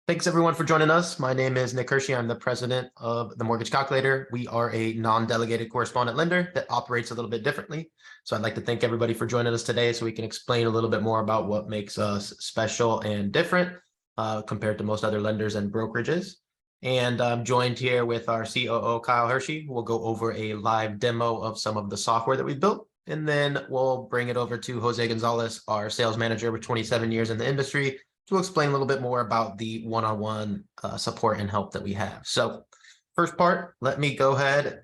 Thanks everyone for joining us. My name is Nick Hershey. I'm the president of the Mortgage Calculator. We are a non-delegated correspondent lender that operates a little bit differently. So I'd like to thank everybody for joining us today so we can explain a little bit more about what makes us special and different compared to most other lenders and brokerages. And I'm joined here with our COO, Kyle Hershey. We'll go over a live demo of some of the software that we've built. And then we'll bring it over to Jose Gonzalez, our sales manager with 27 years in the industry, to explain a little bit more about the one-on-one support and help that we have. So first part, let me go ahead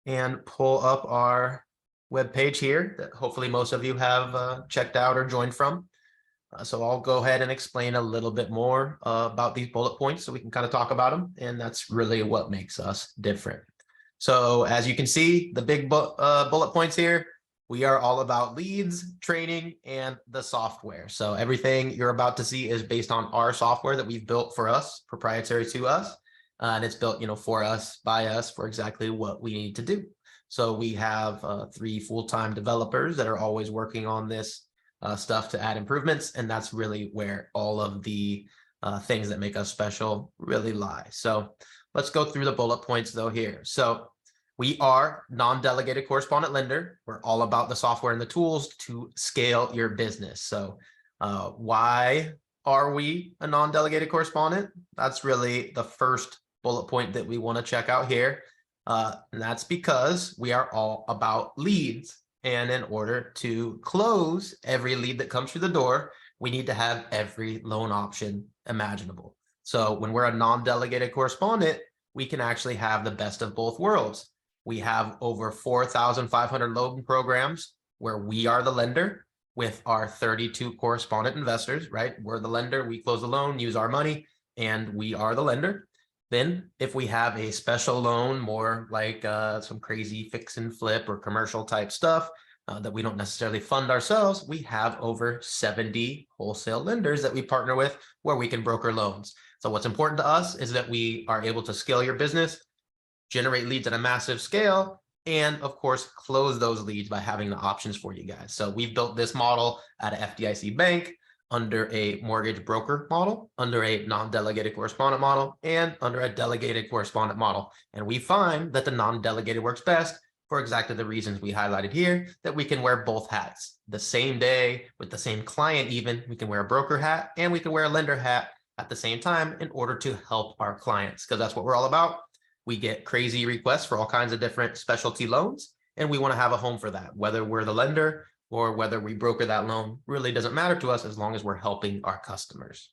and pull up our web page here that hopefully most of you have checked out or joined from. So I'll go ahead and explain a little bit more about these bullet points so we can kind of talk about them. And that's really what makes us different. So as you can see, the big bullet points here, we are all about leads, training, and the software. So everything you're about to see is based on our software that we've built for us, proprietary to us. And it's built, for us, by us, for exactly what we need to do. So we have 3 full-time developers that are always working on this stuff to add improvements. And that's really where all of the things that make us special really lie. So let's go through the bullet points though here. So we are non-delegated correspondent lender. We're all about the software and the tools to scale your business. So why are we a non-delegated correspondent? That's really the first bullet point that we want to check out here. And that's because we are all about leads. And in order to close every lead that comes through the door, we need to have every loan option imaginable. So when we're a non-delegated correspondent, we can actually have the best of both worlds. We have over 4,500 loan programs where we are the lender with our 32 correspondent investors, right? We're the lender, we close the loan, use our money, and we are the lender. Then if we have a special loan, more like some crazy fix and flip or commercial type stuff that we don't necessarily fund ourselves, we have over 70 wholesale lenders that we partner with where we can broker loans. So what's important to us is that we are able to scale your business, generate leads at a massive scale, and of course, close those leads by having the options for you guys. So we've built this model at an FDIC bank, under a mortgage broker model, under a non-delegated correspondent model, and under a delegated correspondent model. And we find that the non-delegated works best for exactly the reasons we highlighted here, that we can wear both hats the same day with the same client. Even we can wear a broker hat and we can wear a lender hat at the same time in order to help our clients, because that's what we're all about. We get crazy requests for all kinds of different specialty loans, and we want to have a home for that. Whether we're the lender or whether we broker that loan really doesn't matter to us as long as we're helping our customers.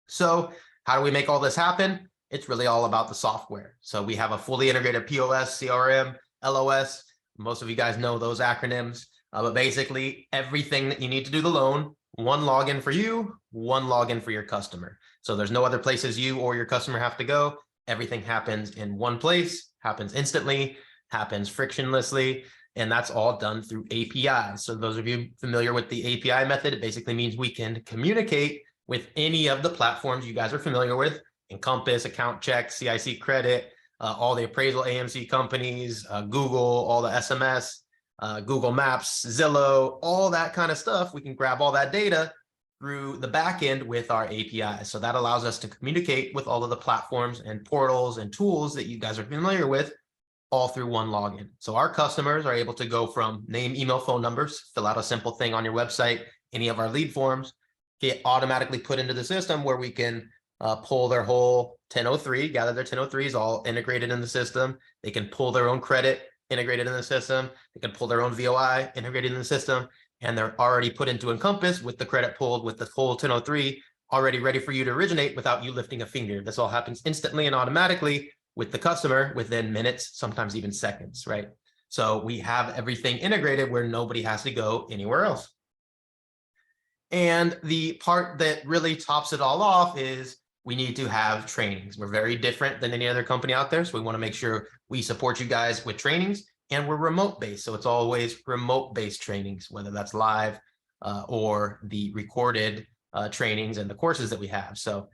So how do we make all this happen? It's really all about the software. So we have a fully integrated POS, CRM, LOS. Most of you guys know those acronyms, but basically everything that you need to do the loan, one login for you, one login for your customer. So there's no other places you or your customer have to go. Everything happens in one place, happens instantly, happens frictionlessly, and that's all done through APIs. So those of you familiar with the API method, it basically means we can communicate with any of the platforms you guys are familiar with: Encompass, Account Check, CIC Credit, all the appraisal AMC companies, Google, all the SMS, Google Maps, Zillow, all that kind of stuff. We can grab all that data through the back end with our APIs. So that allows us to communicate with all of the platforms and portals and tools that you guys are familiar with, all through one login. So our customers are able to go from name, email, phone numbers, fill out a simple thing on your website, any of our lead forms, get automatically put into the system where we can pull their whole 1003, gather their 1003s all integrated in the system. They can pull their own credit integrated in the system. They can pull their own VOI integrated in the system. And they're already put into Encompass with the credit pulled with the full 1003 already ready for you to originate without you lifting a finger. This all happens instantly and automatically with the customer within minutes, sometimes even seconds, right? So we have everything integrated where nobody has to go anywhere else. And the part that really tops it all off is we need to have trainings. We're very different than any other company out there. So we want to make sure we support you guys with trainings, and we're remote based. So it's always remote based trainings, whether that's live or the recorded trainings and the courses that we have. So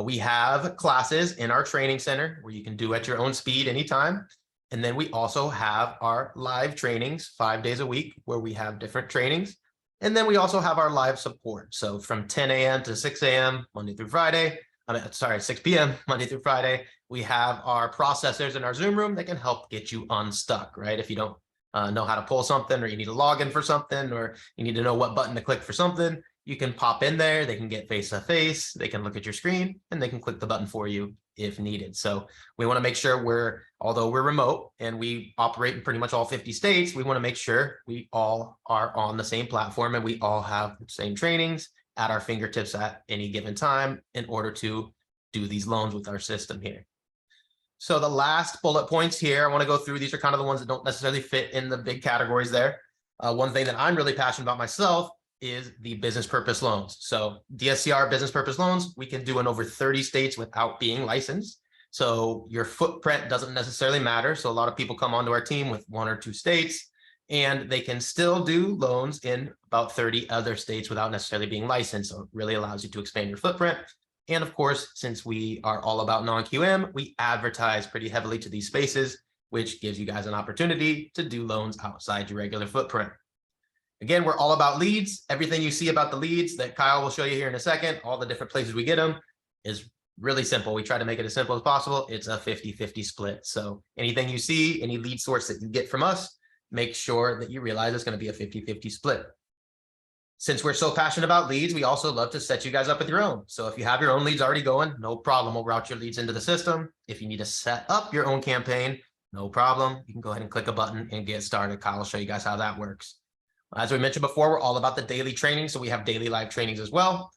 we have classes in our training center where you can do at your own speed anytime. And then we also have our live trainings 5 days a week where we have different trainings. And then we also have our live support. So from 10 a.m. to 6 a.m. Monday through Friday, 6 p.m. Monday through Friday. We have our processors in our Zoom room that can help get you unstuck, right? If you don't know how to pull something, or you need a login for something, or you need to know what button to click for something, you can pop in there. They can get face to face. They can look at your screen and they can click the button for you if needed. So we want to make sure although we're remote and we operate in pretty much all 50 states, we want to make sure we all are on the same platform and we all have the same trainings at our fingertips at any given time in order to do these loans with our system here. So the last bullet points here, I want to go through. These are kind of the ones that don't necessarily fit in the big categories there. One thing that I'm really passionate about myself is the business purpose loans. So DSCR business purpose loans, we can do in over 30 states without being licensed. So your footprint doesn't necessarily matter. So a lot of people come onto our team with 1 or 2 states, and they can still do loans in about 30 other states without necessarily being licensed. So it really allows you to expand your footprint. And of course, since we are all about non-QM, we advertise pretty heavily to these spaces, which gives you guys an opportunity to do loans outside your regular footprint. Again, we're all about leads. Everything you see about the leads that Kyle will show you here in a second, all the different places we get them, is really simple. We try to make it as simple as possible. It's a 50-50 split. So anything you see, any lead source that you get from us, make sure that you realize it's going to be a 50-50 split. Since we're so passionate about leads, we also love to set you guys up with your own. So if you have your own leads already going, no problem. We'll route your leads into the system. If you need to set up your own campaign, no problem. You can go ahead and click a button and get started. Kyle will show you guys how that works. As we mentioned before, we're all about the daily training. So we have daily live trainings as well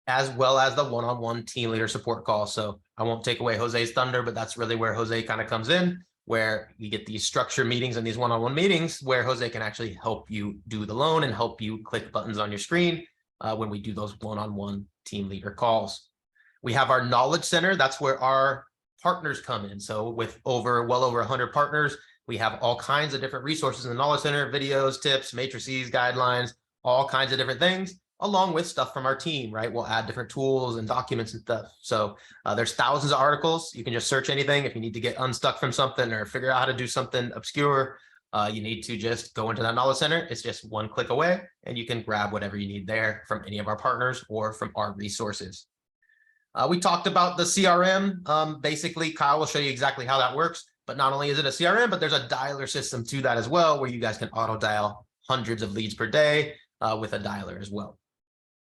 as the one-on-one team leader support call. So I won't take away Jose's thunder, but that's really where Jose kind of comes in, where you get these structured meetings and these one-on-one meetings where Jose can actually help you do the loan and help you click buttons on your screen when we do those one-on-one team leader calls. We have our knowledge center. That's where our partners come in. So with well over 100 partners, we have all kinds of different resources in the knowledge center, videos, tips, matrices, guidelines, all kinds of different things, along with stuff from our team, right? We'll add different tools and documents and stuff. So there's thousands of articles. You can just search anything. If you need to get unstuck from something or figure out how to do something obscure, you need to just go into that knowledge center. It's just one click away, and you can grab whatever you need there from any of our partners or from our resources. We talked about the CRM. Basically, Kyle will show you exactly how that works. But not only is it a CRM, but there's a dialer system to that as well, where you guys can auto dial hundreds of leads per day with a dialer as well.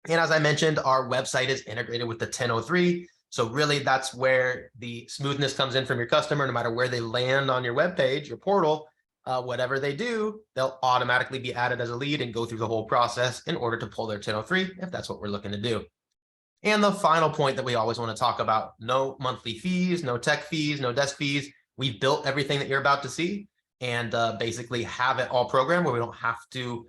And as I mentioned, our website is integrated with the 1003. So really, that's where the smoothness comes in from your customer. No matter where they land on your webpage, your portal, whatever they do, they'll automatically be added as a lead and go through the whole process in order to pull their 1003 if that's what we're looking to do. And the final point that we always want to talk about, no monthly fees, no tech fees, no desk fees. We've built everything that you're about to see and basically have it all programmed where we don't have to,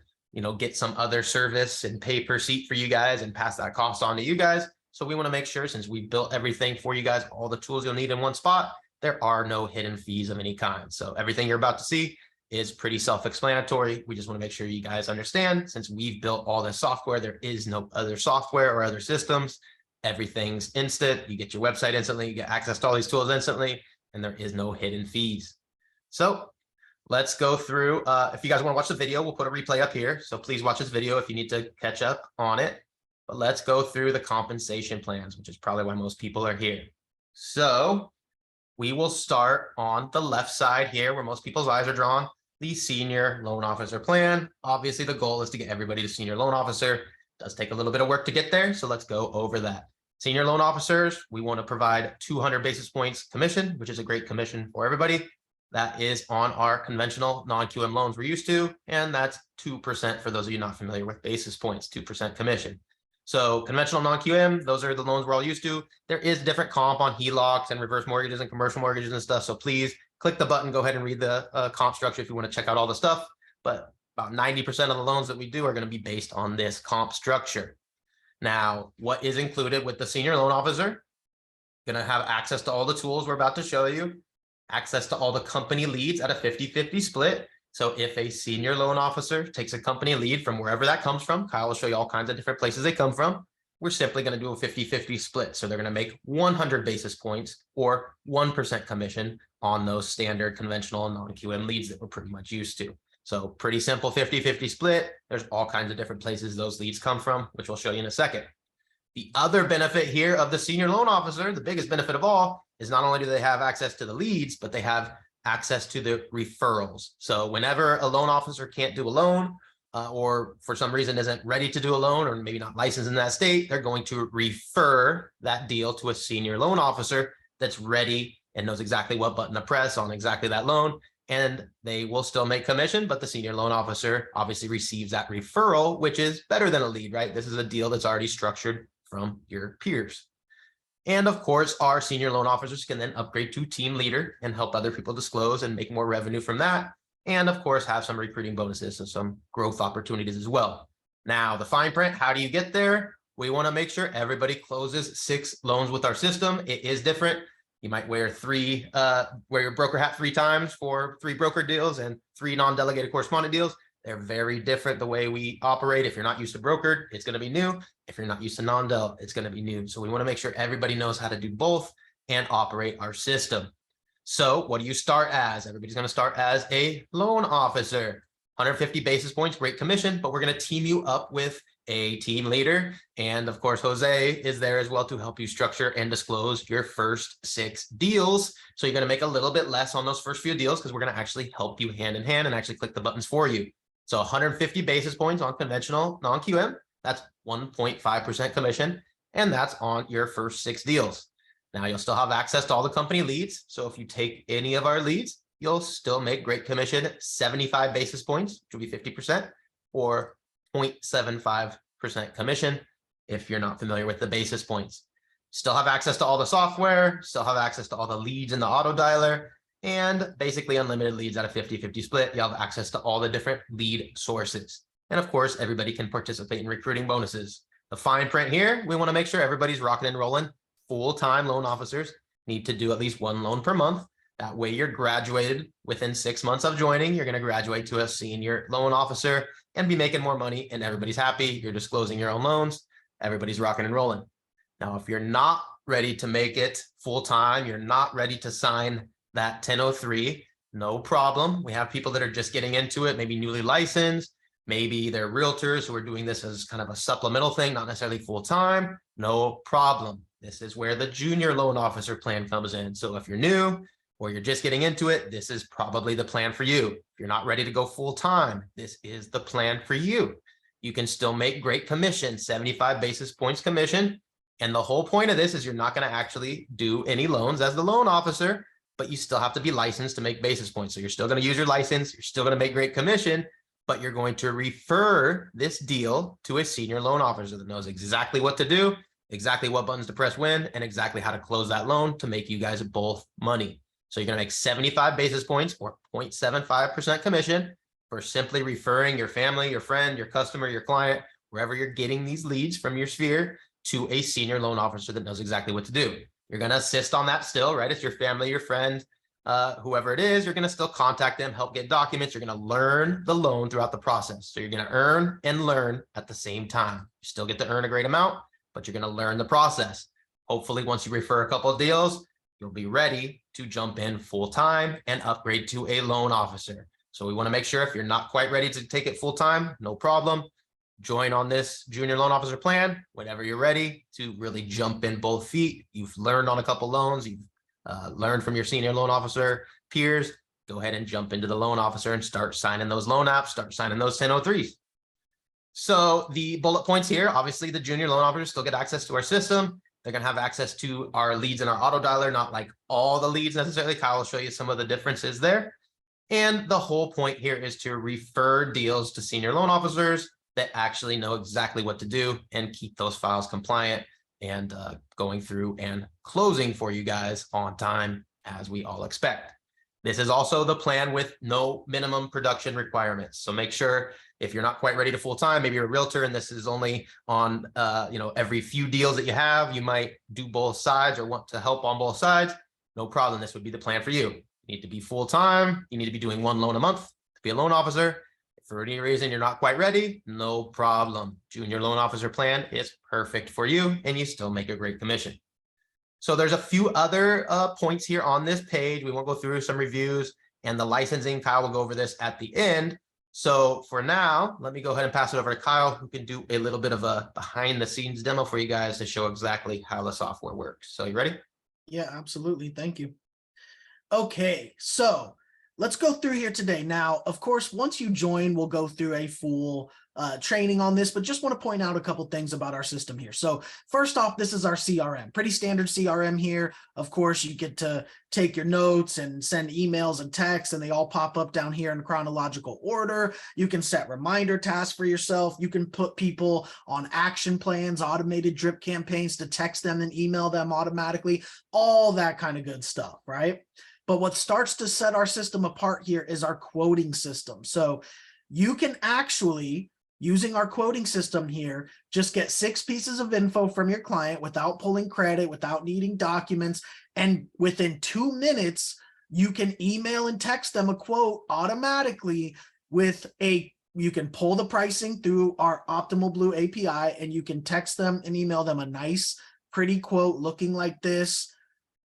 get some other service and pay per seat for you guys and pass that cost on to you guys. So we want to make sure, since we built everything for you guys, all the tools you'll need in one spot, there are no hidden fees of any kind. So everything you're about to see is pretty self-explanatory. We just want to make sure you guys understand, since we've built all this software, there is no other software or other systems. Everything's instant. You get your website instantly, you get access to all these tools instantly, and there is no hidden fees. So let's go through. If you guys want to watch the video, we'll put a replay up here. So please watch this video if you need to catch up on it. But let's go through the compensation plans, which is probably why most people are here. So we will start on the left side here where most people's eyes are drawn, the senior loan officer plan. Obviously, the goal is to get everybody to senior loan officer. It does take a little bit of work to get there. So let's go over that. Senior loan officers, we want to provide 200 basis points commission, which is a great commission for everybody. That is on our conventional non-QM loans we're used to, and that's 2% for those of you not familiar with basis points, 2% commission. So conventional non-QM, those are the loans we're all used to. There is different comp on HELOCs and reverse mortgages and commercial mortgages and stuff. So please click the button, go ahead and read the comp structure if you want to check out all the stuff. But about 90% of the loans that we do are going to be based on this comp structure. Now, what is included with the senior loan officer? Going to have access to all the tools we're about to show you, access to all the company leads at a 50-50 split. So if a senior loan officer takes a company lead from wherever that comes from, Kyle will show you all kinds of different places they come from. We're simply going to do a 50-50 split. So they're going to make 100 basis points or 1% commission on those standard conventional non-QM leads that we're pretty much used to. So pretty simple 50-50 split. There's all kinds of different places those leads come from, which we'll show you in a second. The other benefit here of the senior loan officer, the biggest benefit of all, is not only do they have access to the leads, but they have access to the referrals. So whenever a loan officer can't do a loan, or for some reason isn't ready to do a loan, or maybe not licensed in that state, they're going to refer that deal to a senior loan officer that's ready and knows exactly what button to press on exactly that loan. And they will still make commission, but the senior loan officer obviously receives that referral, which is better than a lead, right? This is a deal that's already structured from your peers. And of course, our senior loan officers can then upgrade to team leader and help other people disclose and make more revenue from that. And of course, have some recruiting bonuses and some growth opportunities as well. Now, the fine print, how do you get there? We want to make sure everybody closes 6 loans with our system. It is different. You might wear your broker hat 3 times for 3 broker deals and 3 non-delegated correspondent deals. They're very different the way we operate. If you're not used to brokered, it's going to be new. If you're not used to non-del, it's going to be new. So we want to make sure everybody knows how to do both and operate our system. So what do you start as? Everybody's going to start as a loan officer. 150 basis points, great commission, but we're going to team you up with a team leader. And of course, Jose is there as well to help you structure and disclose your first 6 deals. So you're going to make a little bit less on those first few deals because we're going to actually help you hand in hand and actually click the buttons for you. So 150 basis points on conventional non-QM, that's 1.5% commission, and that's on your first 6 deals. Now you'll still have access to all the company leads. So if you take any of our leads, you'll still make great commission, 75 basis points, which will be 50%, or 0.75% commission if you're not familiar with the basis points. Still have access to all the software, still have access to all the leads in the auto dialer, and basically unlimited leads at a 50-50 split. You have access to all the different lead sources. And of course, everybody can participate in recruiting bonuses. The fine print here, we want to make sure everybody's rocking and rolling. Full-time loan officers need to do at least 1 loan per month. That way you're graduated within 6 months of joining. You're going to graduate to a senior loan officer and be making more money, and everybody's happy. You're disclosing your own loans. Everybody's rocking and rolling. Now, if you're not ready to make it full-time, you're not ready to sign that 1003, no problem. We have people that are just getting into it, maybe newly licensed, maybe they're realtors who are doing this as kind of a supplemental thing, not necessarily full-time, no problem. This is where the junior loan officer plan comes in. So if you're new or you're just getting into it, this is probably the plan for you. If you're not ready to go full-time, this is the plan for you. You can still make great commission, 75 basis points commission. And the whole point of this is you're not going to actually do any loans as the loan officer, but you still have to be licensed to make basis points. So you're still going to use your license. You're still going to make great commission, but you're going to refer this deal to a senior loan officer that knows exactly what to do, exactly what buttons to press when, and exactly how to close that loan to make you guys both money. So you're going to make 75 basis points or 0.75% commission for simply referring your family, your friend, your customer, your client, wherever you're getting these leads from your sphere, to a senior loan officer that knows exactly what to do. You're going to assist on that still, right? It's your family, your friend, whoever it is, you're going to still contact them, help get documents. You're going to learn the loan throughout the process. So you're going to earn and learn at the same time. You still get to earn a great amount, but you're going to learn the process. Hopefully, once you refer a couple of deals, you'll be ready to jump in full time and upgrade to a loan officer. So we want to make sure if you're not quite ready to take it full time, no problem. Join on this junior loan officer plan whenever you're ready to really jump in both feet. You've learned on a couple loans. You've learned from your senior loan officer peers. Go ahead and jump into the loan officer and start signing those loan apps, start signing those 1003s. So the bullet points here, obviously the junior loan officers still get access to our system. They're going to have access to our leads in our auto dialer, not like all the leads necessarily. Kyle will show you some of the differences there. And the whole point here is to refer deals to senior loan officers that actually know exactly what to do and keep those files compliant and going through and closing for you guys on time as we all expect. This is also the plan with no minimum production requirements. So make sure if you're not quite ready to full time, maybe you're a realtor and this is only on every few deals that you have, you might do both sides or want to help on both sides. No problem. This would be the plan for you. You need to be full time. You need to be doing 1 loan a month to be a loan officer. For any reason you're not quite ready, no problem. Junior loan officer plan is perfect for you and you still make a great commission. So there's a few other points here on this page. We won't go through some reviews and the licensing. Kyle will go over this at the end. So for now, let me go ahead and pass it over to Kyle, who can do a little bit of a behind the scenes demo for you guys to show exactly how the software works. So you ready? Yeah, absolutely. Thank you. Okay, so let's go through here today. Now, of course, once you join, we'll go through a full training on this, but just want to point out a couple things about our system here. So first off, this is our CRM, pretty standard CRM here. Of course, you get to take your notes and send emails and texts, and they all pop up down here in chronological order. You can set reminder tasks for yourself. You can put people on action plans, automated drip campaigns to text them and email them automatically, all that kind of good stuff, right? But what starts to set our system apart here is our quoting system. So you can actually, using our quoting system here, just get 6 pieces of info from your client without pulling credit, without needing documents. And within 2 minutes, you can email and text them a quote automatically you can pull the pricing through our Optimal Blue API, and you can text them and email them a nice, pretty quote looking like this.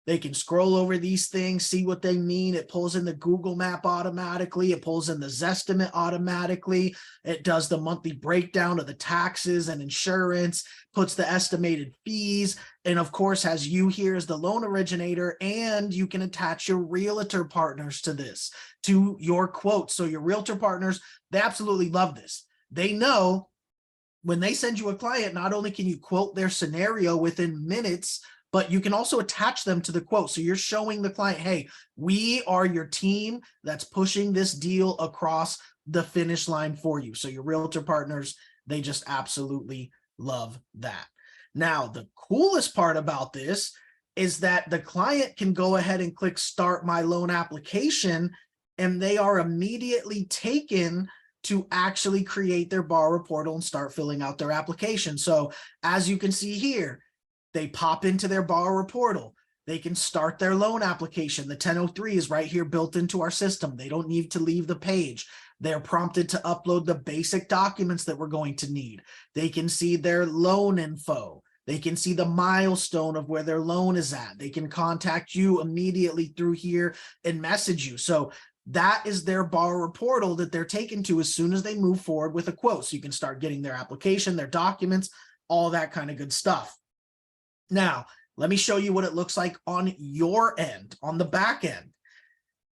They can scroll over these things, see what they mean. It pulls in the Google map automatically. It pulls in the Zestimate automatically. It does the monthly breakdown of the taxes and insurance, puts the estimated fees, and of course has you here as the loan originator, and you can attach your realtor partners to this, to your quotes. So your realtor partners, they absolutely love this. They know when they send you a client, not only can you quote their scenario within minutes, but you can also attach them to the quote. So you're showing the client, hey, we are your team that's pushing this deal across the finish line for you. So your realtor partners, they just absolutely love that. Now, the coolest part about this is that the client can go ahead and click Start My Loan Application, and they are immediately taken to actually create their borrower portal and start filling out their application. So as you can see here, they pop into their borrower portal. They can start their loan application. The 1003 is right here built into our system. They don't need to leave the page. They're prompted to upload the basic documents that we're going to need. They can see their loan info. They can see the milestone of where their loan is at. They can contact you immediately through here and message you. So that is their borrower portal that they're taken to as soon as they move forward with a quote. So you can start getting their application, their documents, all that kind of good stuff. Now, let me show you what it looks like on your end, on the back end.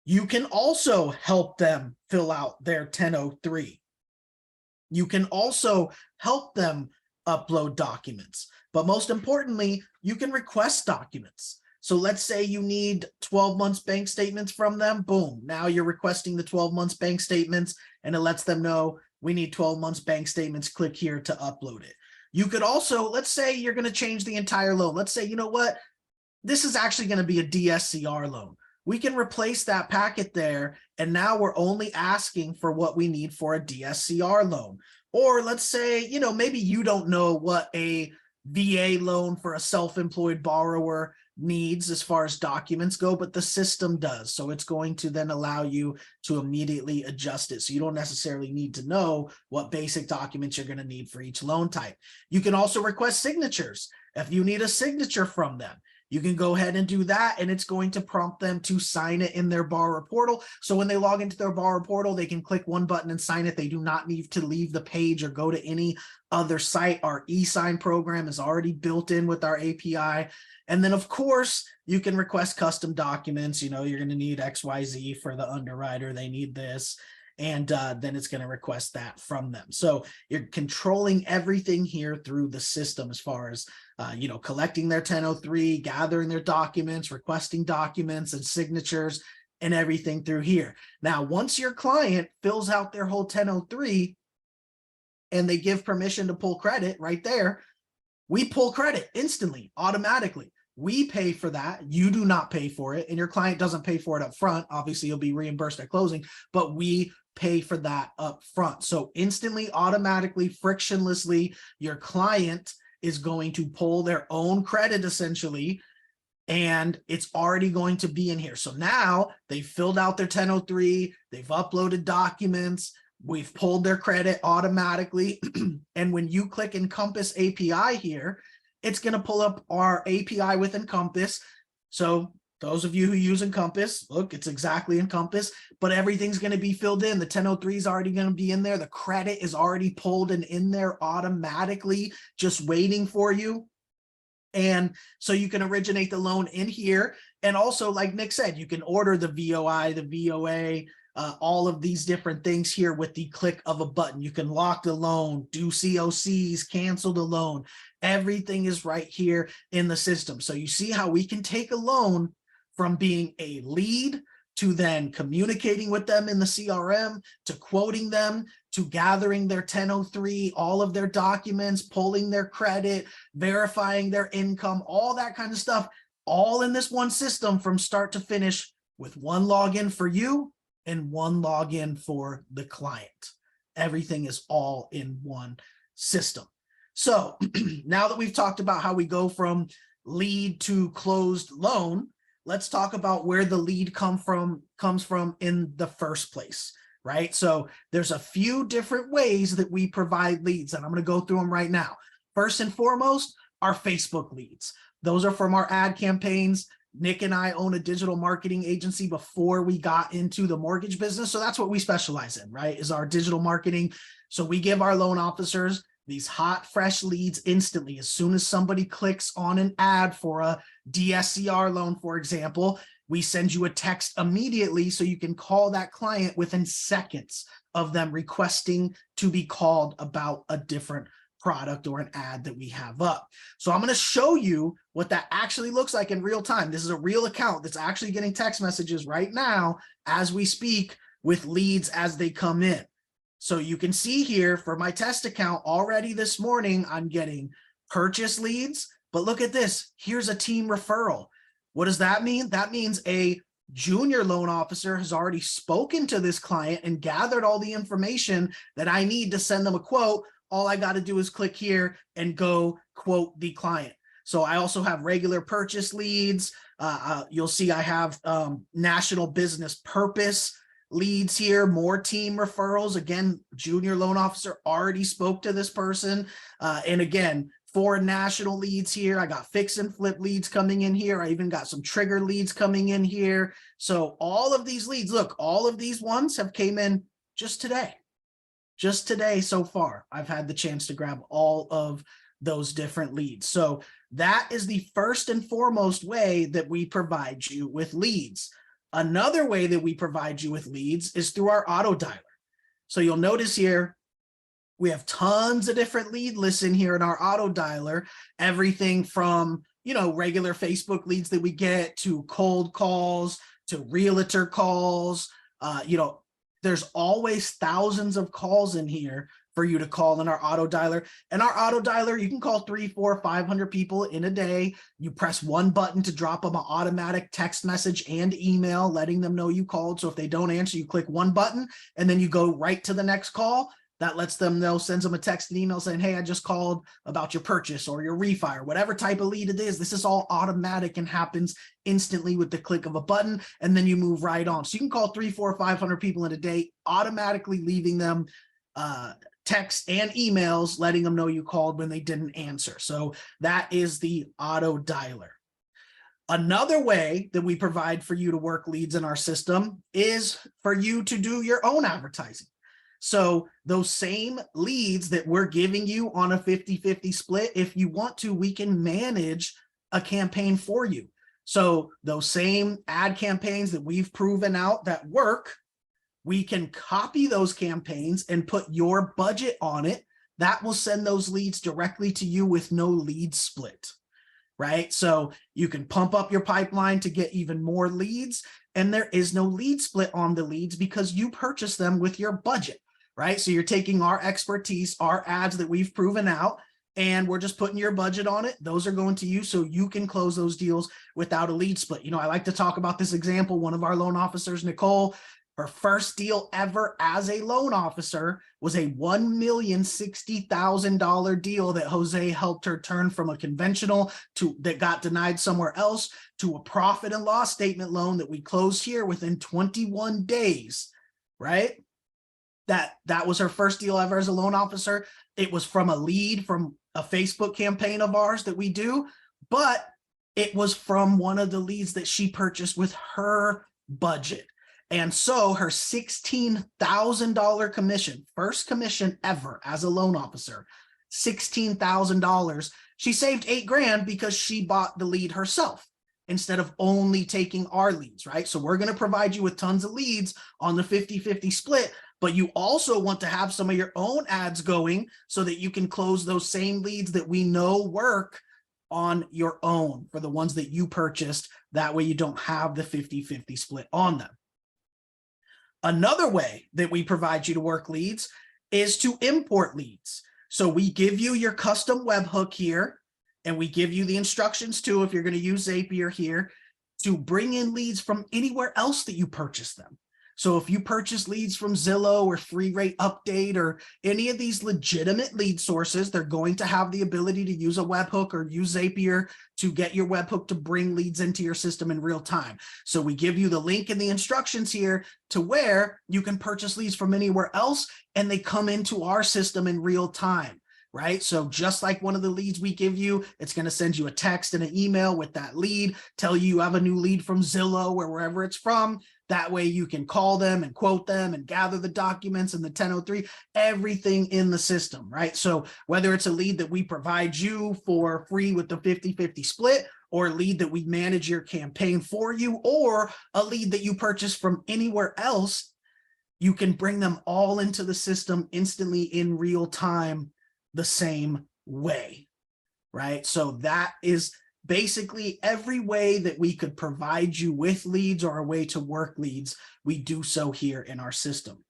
You can also help them fill out their 1003. You can also help them upload documents. But most importantly, you can request documents. So let's say you need 12 months bank statements from them. Boom. Now you're requesting the 12 months bank statements, and it lets them know we need 12 months bank statements. Click here to upload it. You could also, let's say you're going to change the entire loan. Let's say, you know what, this is actually going to be a DSCR loan. We can replace that packet there, and now we're only asking for what we need for a DSCR loan. Or let's say, you know, maybe you don't know what a VA loan for a self-employed borrower needs as far as documents go, but the system does. So it's going to then allow you to immediately adjust it. So you don't necessarily need to know what basic documents you're going to need for each loan type. You can also request signatures. If you need a signature from them, you can go ahead and do that, and it's going to prompt them to sign it in their borrower portal. So when they log into their borrower portal, they can click one button and sign it. They do not need to leave the page or go to any other site. Our e-sign program is already built in with our API. And then, of course, you can request custom documents. You know, you're going to need XYZ for the underwriter. They need this. And then it's going to request that from them. So you're controlling everything here through the system as far as, you know, collecting their 1003, gathering their documents, requesting documents and signatures and everything through here. Now, once your client fills out their whole 1003 and they give permission to pull credit right there, we pull credit instantly, automatically. We pay for that. You do not pay for it, and your client doesn't pay for it up front. Obviously, you'll be reimbursed at closing, but we pay for that up front. So instantly, automatically, frictionlessly, your client is going to pull their own credit essentially, and it's already going to be in here. So now they've filled out their 1003, they've uploaded documents, we've pulled their credit automatically. And when you click Encompass API here, it's going to pull up our API with Encompass. So those of you who use Encompass, look, it's exactly Encompass, but everything's going to be filled in. The 1003 is already going to be in there. The credit is already pulled and in there automatically, just waiting for you. And so you can originate the loan in here. And also, like Nick said, you can order the VOI, the VOA, all of these different things here with the click of a button. You can lock the loan, do COCs, cancel the loan. Everything is right here in the system. So you see how we can take a loan from being a lead to then communicating with them in the CRM, to quoting them, to gathering their 1003, all of their documents, pulling their credit, verifying their income, all that kind of stuff, all in this one system from start to finish with one login for you and one login for the client. Everything is all in one system. So now that we've talked about how we go from lead to closed loan, let's talk about where the lead comes from in the first place, right? So there's a few different ways that we provide leads, and I'm going to go through them right now. First and foremost, our Facebook leads. Those are from our ad campaigns. Nick and I own a digital marketing agency before we got into the mortgage business. So that's what we specialize in, right? Is our digital marketing. So we give our loan officers these hot, fresh leads instantly. As soon as somebody clicks on an ad for a DSCR loan, for example, we send you a text immediately so you can call that client within seconds of them requesting to be called about a different product or an ad that we have up. So I'm going to show you what that actually looks like in real time. This is a real account that's actually getting text messages right now as we speak with leads as they come in. So you can see here for my test account already this morning, I'm getting purchase leads, but look at this. Here's a team referral. What does that mean? That means a junior loan officer has already spoken to this client and gathered all the information that I need to send them a quote. All I got to do is click here and go quote the client. So I also have regular purchase leads. You'll see I have national business purpose leads here, more team referrals. Again, junior loan officer already spoke to this person. And again, 4 national leads here. I got fix and flip leads coming in here. I even got some trigger leads coming in here. So all of these leads, look, all of these ones have came in just today. Just today so far, I've had the chance to grab all of those different leads. So that is the first and foremost way that we provide you with leads. Another way that we provide you with leads is through our auto dialer. So you'll notice here, we have tons of different lead lists in here in our auto dialer, everything from, regular Facebook leads that we get to cold calls, to realtor calls, there's always thousands of calls in here for you to call in our auto dialer. And our auto dialer, you can call 300, 400, 500 people in a day. You press one button to drop them an automatic text message and email, letting them know you called. So if they don't answer, you click one button and then you go right to the next call. That lets them know, sends them a text and email saying, hey, I just called about your purchase or your refi or whatever type of lead it is. This is all automatic and happens instantly with the click of a button, and then you move right on. So you can call 300, 400, 500 people in a day, automatically leaving them texts and emails, letting them know you called when they didn't answer. So that is the auto dialer. Another way that we provide for you to work leads in our system is for you to do your own advertising. So those same leads that we're giving you on a 50-50 split, if you want to, we can manage a campaign for you. So those same ad campaigns that we've proven out that work, we can copy those campaigns and put your budget on it. That will send those leads directly to you with no lead split, right? So you can pump up your pipeline to get even more leads, and there is no lead split on the leads because you purchase them with your budget. Right? So you're taking our expertise, our ads that we've proven out, and we're just putting your budget on it. Those are going to you so you can close those deals without a lead split. I like to talk about this example. One of our loan officers, Nicole, her first deal ever as a loan officer was a $1,060,000 deal that Jose helped her turn from a conventional that got denied somewhere else to a profit and loss statement loan that we closed here within 21 days, right? That was her first deal ever as a loan officer. It was from a lead from a Facebook campaign of ours that we do, but it was from one of the leads that she purchased with her budget. And so her $16,000 commission, first commission ever as a loan officer, $16,000, she saved $8,000 because she bought the lead herself instead of only taking our leads, right? So we're going to provide you with tons of leads on the 50-50 split, but you also want to have some of your own ads going so that you can close those same leads that we know work on your own for the ones that you purchased. That way you don't have the 50-50 split on them. Another way that we provide you to work leads is to import leads. So we give you your custom webhook here, and we give you the instructions too, if you're going to use Zapier here, to bring in leads from anywhere else that you purchase them. So if you purchase leads from Zillow or Free Rate Update or any of these legitimate lead sources, they're going to have the ability to use a webhook or use Zapier to get your webhook to bring leads into your system in real time. So we give you the link and the instructions here to where you can purchase leads from anywhere else, and they come into our system in real time. Right? So just like one of the leads we give you, it's going to send you a text and an email with that lead, tell you have a new lead from Zillow or wherever it's from. That way you can call them and quote them and gather the documents and the 1003, everything in the system, right? So whether it's a lead that we provide you for free with the 50-50 split, or a lead that we manage your campaign for you, or a lead that you purchase from anywhere else, you can bring them all into the system instantly in real time the same way, right? So that is basically every way that we could provide you with leads or a way to work leads, we do so here in our system.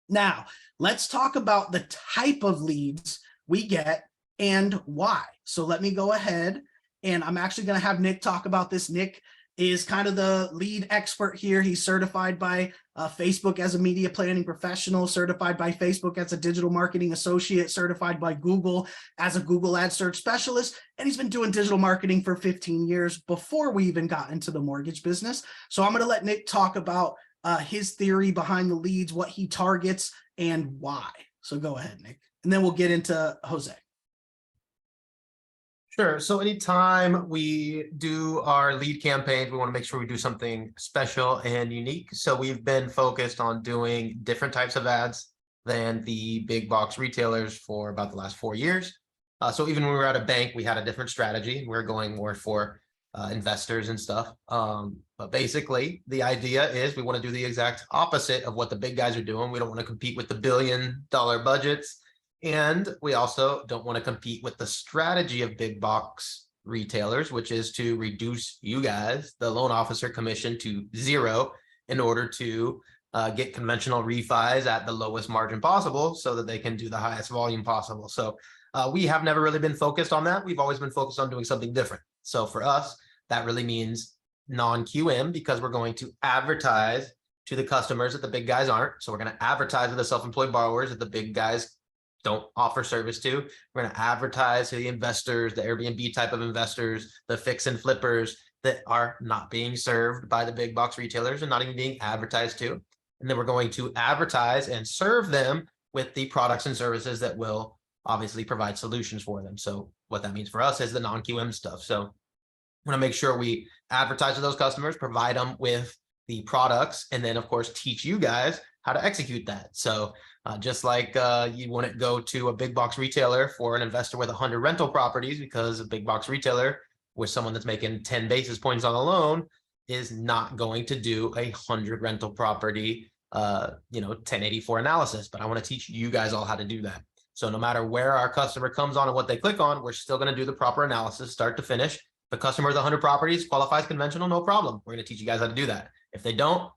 Now, let's talk about the type of leads we get and why. So let me go ahead, and I'm actually going to have Nick talk about this. Nick is kind of the lead expert here. He's certified by Facebook as a media planning professional, certified by Facebook as a digital marketing associate, certified by Google as a Google ad search specialist, and he's been doing digital marketing for 15 years before we even got into the mortgage business. So I'm going to let Nick talk about his theory behind the leads, what he targets, and why. So go ahead, Nick, and then we'll get into Jose. Sure. So anytime we do our lead campaigns, we want to make sure we do something special and unique. So we've been focused on doing different types of ads than the big box retailers for about the last 4 years. So even when we were at a bank, we had a different strategy. We're going more for investors and stuff. But basically, the idea is we want to do the exact opposite of what the big guys are doing. We don't want to compete with the $billion budgets. And we also don't want to compete with the strategy of big box retailers, which is to reduce you guys, the loan officer commission, to zero in order to get conventional refis at the lowest margin possible so that they can do the highest volume possible. So we have never really been focused on that. We've always been focused on doing something different. So for us, that really means non-QM, because we're going to advertise to the customers that the big guys aren't. So we're going to advertise to the self-employed borrowers that the big guys don't offer service to. We're going to advertise to the investors, the Airbnb type of investors, the fix and flippers that are not being served by the big box retailers and not even being advertised to. And then we're going to advertise and serve them with the products and services that will obviously provide solutions for them. So what that means for us is the non-QM stuff. So we want to make sure we advertise to those customers, provide them with the products, and then of course teach you guys how to execute that. So just like you wouldn't go to a big box retailer for an investor with 100 rental properties, because a big box retailer with someone that's making 10 basis points on a loan is not going to do 100 rental property 1084 analysis. But I want to teach you guys all how to do that. So no matter where our customer comes on and what they click on, we're still going to do the proper analysis start to finish. The customer with 100 properties qualifies conventional, no problem. We're going to teach you guys how to do that. If they don't,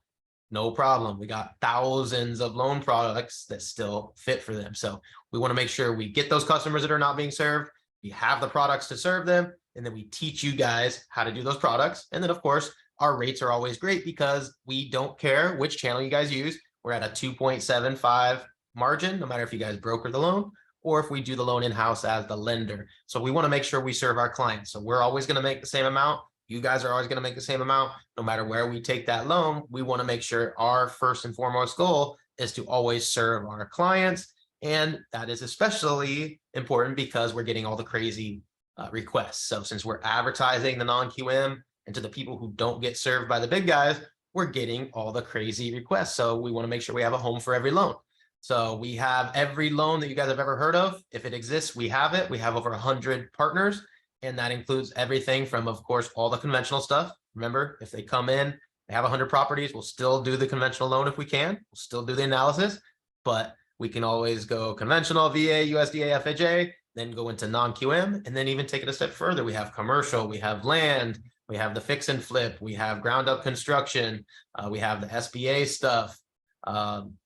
no problem. We got thousands of loan products that still fit for them. So we want to make sure we get those customers that are not being served. We have the products to serve them, and then we teach you guys how to do those products. And then of course, our rates are always great because we don't care which channel you guys use. We're at a 2.75 margin, no matter if you guys broker the loan or if we do the loan in-house as the lender. So we want to make sure we serve our clients. So we're always going to make the same amount. You guys are always going to make the same amount. No matter where we take that loan, we want to make sure our first and foremost goal is to always serve our clients. And that is especially important because we're getting all the crazy requests. So since we're advertising the non-QM and to the people who don't get served by the big guys, we're getting all the crazy requests. So we want to make sure we have a home for every loan. So we have every loan that you guys have ever heard of. If it exists, we have it. We have over 100 partners, and that includes everything from, of course, all the conventional stuff. Remember, if they come in, they have 100 properties, we'll still do the conventional loan if we can. We'll still do the analysis, but we can always go conventional, VA, USDA, FHA, then go into non-QM, and then even take it a step further. We have commercial, we have land, we have the fix and flip, we have ground up construction, we have the SBA stuff,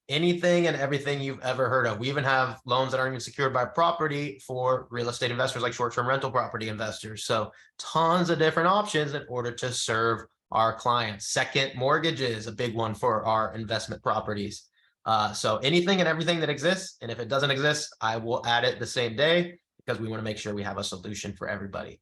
anything and everything you've ever heard of. We even have loans that aren't even secured by property for real estate investors, like short-term rental property investors. So tons of different options in order to serve our clients. Second mortgages, a big one for our investment properties. So anything and everything that exists, and if it doesn't exist, I will add it the same day, because we want to make sure we have a solution for everybody.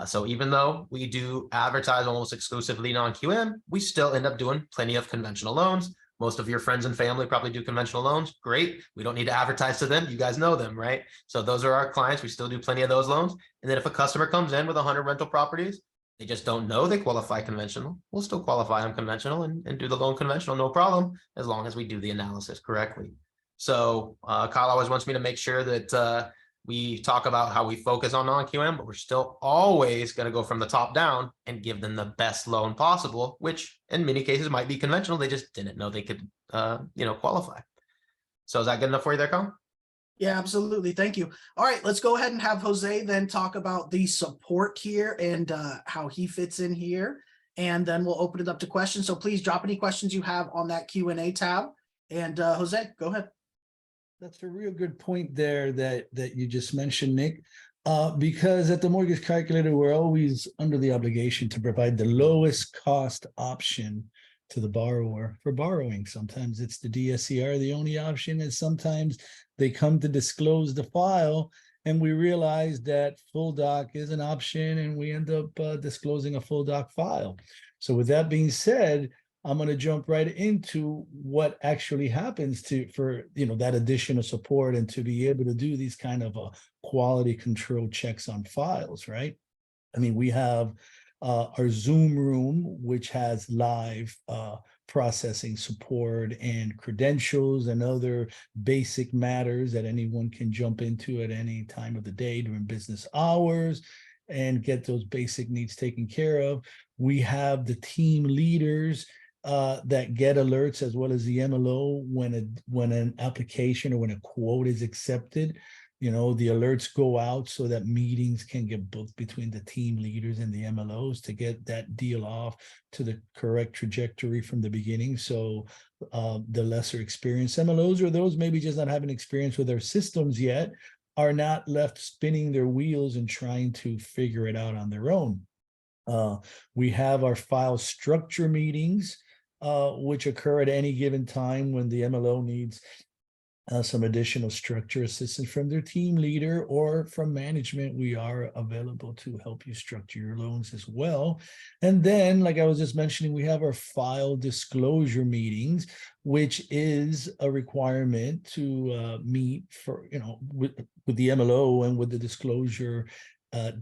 So even though we do advertise almost exclusively non-QM, we still end up doing plenty of conventional loans. Most of your friends and family probably do conventional loans. Great. We don't need to advertise to them. You guys know them, right? So those are our clients. We still do plenty of those loans. And then if a customer comes in with 100 rental properties, they just don't know they qualify conventional, we'll still qualify them conventional and do the loan conventional, no problem, as long as we do the analysis correctly. So Kyle always wants me to make sure that we talk about how we focus on non-QM, but we're still always going to go from the top down and give them the best loan possible, which in many cases might be conventional. They just didn't know they could, qualify. So is that good enough for you there, Kyle? Yeah, absolutely. Thank you. All right, let's go ahead and have Jose then talk about the support here and how he fits in here. And then we'll open it up to questions. So please drop any questions you have on that Q&A tab. And Jose, go ahead. That's a real good point there that you just mentioned, Nick, because at the Mortgage Calculator, we're always under the obligation to provide the lowest cost option to the borrower for borrowing. Sometimes it's the DSCR, the only option, and sometimes they come to disclose the file and we realize that full doc is an option and we end up disclosing a full doc file. So with that being said, I'm going to jump right into what actually happens for that additional support and to be able to do these kind of quality control checks on files, right? I mean, we have our Zoom room, which has live processing support and credentials and other basic matters that anyone can jump into at any time of the day during business hours and get those basic needs taken care of. We have the team leaders that get alerts, as well as the MLO when an application or when a quote is accepted. The alerts go out so that meetings can get booked between the team leaders and the MLOs to get that deal off to the correct trajectory from the beginning. So the lesser experienced MLOs, or those maybe just not having experience with their systems yet, are not left spinning their wheels and trying to figure it out on their own. We have our file structure meetings, which occur at any given time when the MLO needs some additional structure assistance from their team leader or from management. We are available to help you structure your loans as well. And then, like I was just mentioning, we have our file disclosure meetings, which is a requirement to meet for, with the MLO and with the disclosure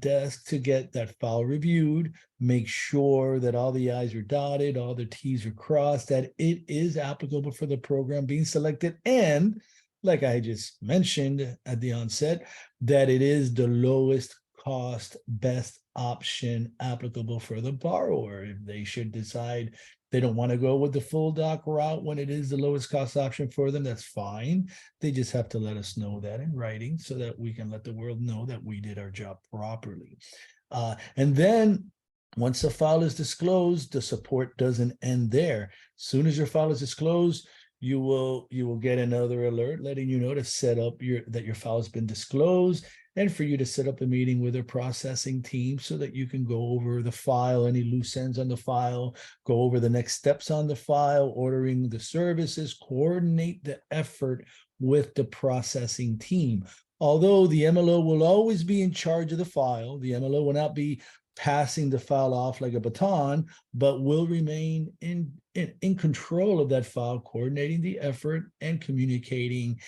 desk to get that file reviewed, make sure that all the I's are dotted, all the T's are crossed, that it is applicable for the program being selected, and like I just mentioned at the onset, that it is the lowest cost, best option applicable for the borrower. If they should decide they don't want to go with the full doc route when it is the lowest cost option for them, that's fine. They just have to let us know that in writing so that we can let the world know that we did our job properly. And then once the file is disclosed, the support doesn't end there. As soon as your file is disclosed, you will get another alert letting you know to set up that your file has been disclosed, and for you to set up a meeting with a processing team so that you can go over the file, any loose ends on the file, go over the next steps on the file, ordering the services, coordinate the effort with the processing team. Although the MLO will always be in charge of the file, the MLO will not be passing the file off like a baton, but will remain in control of that file, coordinating the effort and communicating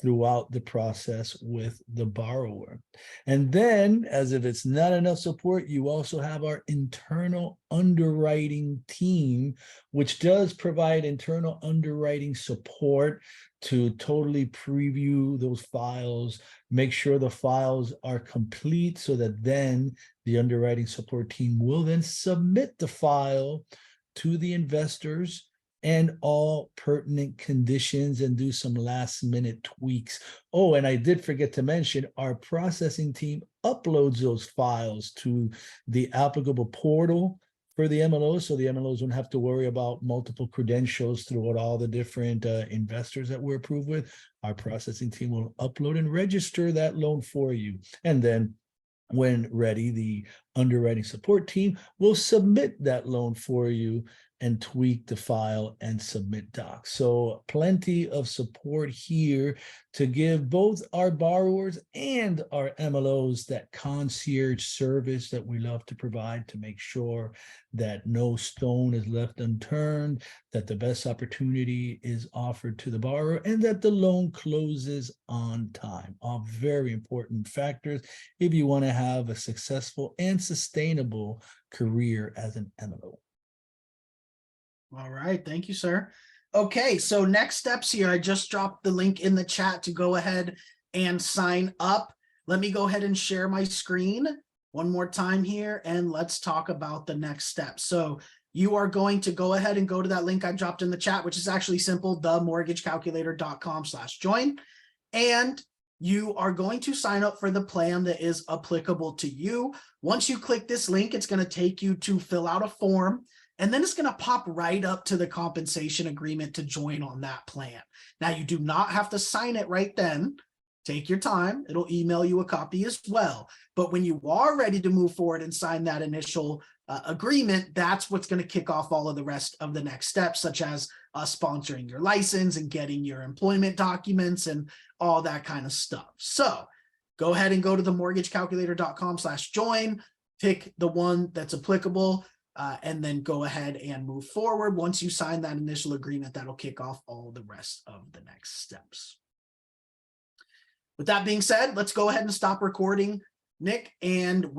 throughout the process with the borrower. And then, as if it's not enough support, you also have our internal underwriting team, which does provide internal underwriting support to totally preview those files, make sure the files are complete so that then the underwriting support team will then submit the file to the investors and all pertinent conditions and do some last minute tweaks. Oh, and I did forget to mention our processing team uploads those files to the applicable portal for the MLOs, so the MLOs don't have to worry about multiple credentials throughout all the different investors that we're approved with. Our processing team will upload and register that loan for you. And then when ready, the underwriting support team will submit that loan for you and tweak the file and submit docs. So plenty of support here to give both our borrowers and our MLOs that concierge service that we love to provide to make sure that no stone is left unturned, that the best opportunity is offered to the borrower, and that the loan closes on time. All very important factors if you want to have a successful and sustainable career as an MLO. All right, thank you, sir. Okay, so next steps here, I just dropped the link in the chat to go ahead and sign up. Let me go ahead and share my screen one more time here, and let's talk about the next steps. So you are going to go ahead and go to that link I dropped in the chat, which is actually simple, themortgagecalculator.com/join. And you are going to sign up for the plan that is applicable to you. Once you click this link, it's going to take you to fill out a form. And then it's going to pop right up to the compensation agreement to join on that plan. Now, you do not have to sign it right then. Take your time. It'll email you a copy as well. But when you are ready to move forward and sign that initial agreement, that's what's going to kick off all of the rest of the next steps, such as sponsoring your license and getting your employment documents and all that kind of stuff. So go ahead and go to themortgagecalculator.com/join, pick the one that's applicable. And then go ahead and move forward. Once you sign that initial agreement, that'll kick off all the rest of the next steps. With that being said, let's go ahead and stop recording, Nick, and we